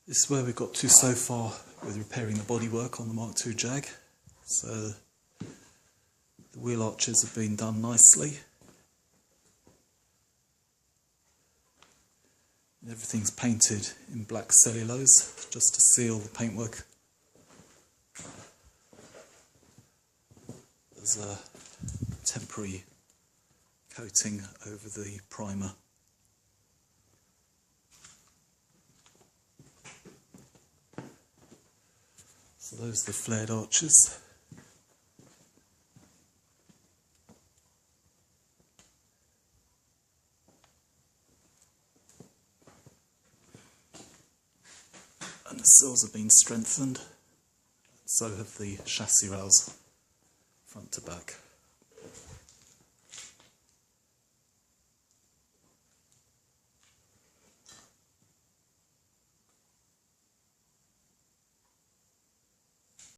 This is where we've got to so far with repairing the bodywork on the Mark II Jag. So the wheel arches have been done nicely. Everything's painted in black cellulose just to seal the paintwork. There's a temporary coating over the primer. So those are the flared arches. And the sills have been strengthened, so have the chassis rails, front to back.